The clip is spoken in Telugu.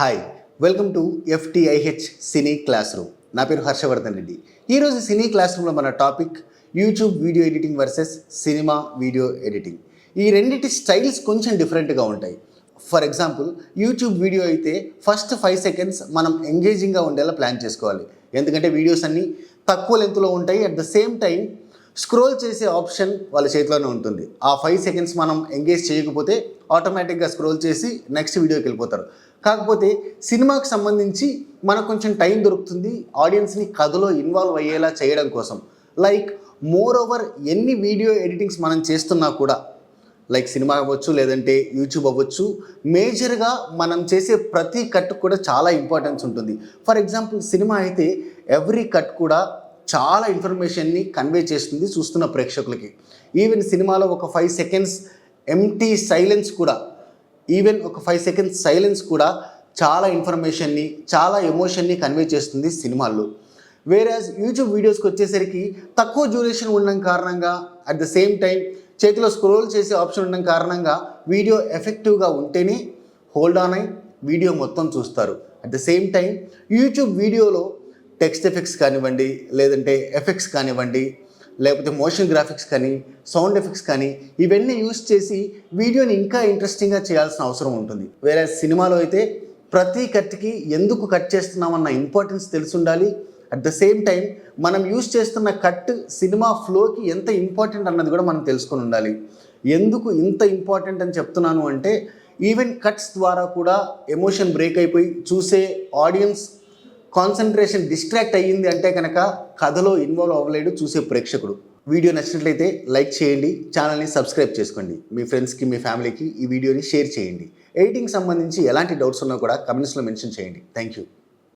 Hi welcome to FTIH cine class room. నా పేరు హర్షవర్ధన్ రెడ్డి. ఈరోజు సినీ క్లాస్ రూమ్లో మన topic YouTube video editing versus cinema video editing. ఈ రెండింటి స్టైల్స్ కొంచెం డిఫరెంట్గా ఉంటాయి. ఫర్ ఎగ్జాంపుల్, యూట్యూబ్ వీడియో అయితే ఫస్ట్ 5 సెకండ్స్ మనం ఎంగేజింగ్గా ఉండేలా ప్లాన్ చేసుకోవాలి. ఎందుకంటే వీడియోస్ అన్నీ తక్కువ లెంత్లో ఉంటాయి. At the same time scroll చేసే ఆప్షన్ వాళ్ళ చేతిలోనే ఉంటుంది. ఆ 5 సెకండ్స్ మనం ఎంగేజ్ చేయకపోతే ఆటోమేటిక్గా స్క్రోల్ చేసి నెక్స్ట్ వీడియోకి వెళ్ళిపోతారు. కాకపోతే సినిమాకి సంబంధించి మనకు కొంచెం టైం దొరుకుతుంది ఆడియన్స్ని కథలో ఇన్వాల్వ్ అయ్యేలా చేయడం కోసం. లైక్ మోర్ ఓవర్ ఎన్ని వీడియో ఎడిటింగ్స్ మనం చేస్తున్నా కూడా, లైక్ సినిమా అవ్వచ్చు లేదంటే యూట్యూబ్ అవ్వచ్చు, మేజర్గా మనం చేసే ప్రతి కట్ కూడా చాలా ఇంపార్టెన్స్ ఉంటుంది. ఫర్ ఎగ్జాంపుల్, సినిమా అయితే ఎవ్రీ కట్ కూడా చాలా ఇన్ఫర్మేషన్ని కన్వే చేస్తుంది చూస్తున్న ప్రేక్షకులకి. ఈవెన్ సినిమాలో ఒక 5 సెకండ్స్ ఎంటీ సైలెన్స్ కూడా, ఒక 5 సెకండ్స్ సైలెన్స్ కూడా చాలా ఇన్ఫర్మేషన్ని, చాలా ఎమోషన్ని కన్వే చేస్తుంది సినిమాల్లో. వేరేస్ యూట్యూబ్ వీడియోస్కి వచ్చేసరికి తక్కువ డ్యూరేషన్ ఉండడం కారణంగా, అట్ ద సేమ్ టైం చేతిలో స్క్రోల్ చేసే ఆప్షన్ ఉండడం కారణంగా వీడియో ఎఫెక్టివ్గా ఉంటేనే హోల్డ్ ఆన్ అయి వీడియో మొత్తం చూస్తారు. At the same time YouTube వీడియోలో టెక్స్ట్ ఎఫెక్ట్స్ కానివ్వండి, లేదంటే ఎఫెక్ట్స్ కానివ్వండి, లేకపోతే మోషన్ గ్రాఫిక్స్ కానీ, సౌండ్ ఎఫెక్ట్స్ కానీ, ఇవన్నీ యూస్ చేసి వీడియోని ఇంకా ఇంట్రెస్టింగ్గా చేయాల్సిన అవసరం ఉంటుంది. వేరే సినిమాలో అయితే ప్రతి కట్కి ఎందుకు కట్ చేస్తున్నామన్న ఇంపార్టెన్స్ తెలిసి ఉండాలి. అట్ ద సేమ్ టైం మనం యూస్ చేస్తున్న కట్ సినిమా ఫ్లోకి ఎంత ఇంపార్టెంట్ అన్నది కూడా మనం తెలుసుకొని ఉండాలి. ఎందుకు ఇంత ఇంపార్టెంట్ అని చెప్తున్నాను అంటే, ఈవెన్ కట్స్ ద్వారా కూడా ఎమోషన్ బ్రేక్ అయిపోయి చూసే ఆడియన్స్ కాన్సన్ట్రేషన్ డిస్ట్రాక్ట్ అయ్యింది అంటే కనుక కథలో ఇన్వాల్వ్ అవ్వలేడు చూసే ప్రేక్షకుడు. వీడియో నచ్చినట్లయితే లైక్ చేయండి, ఛానల్ని సబ్స్క్రైబ్ చేసుకోండి, మీ ఫ్రెండ్స్కి, మీ ఫ్యామిలీకి ఈ వీడియోని షేర్ చేయండి. ఎడిటింగ్ సంబంధించి ఎలాంటి డౌట్స్ ఉన్నా కూడా కమెంట్స్లో మెన్షన్ చేయండి. Thank you.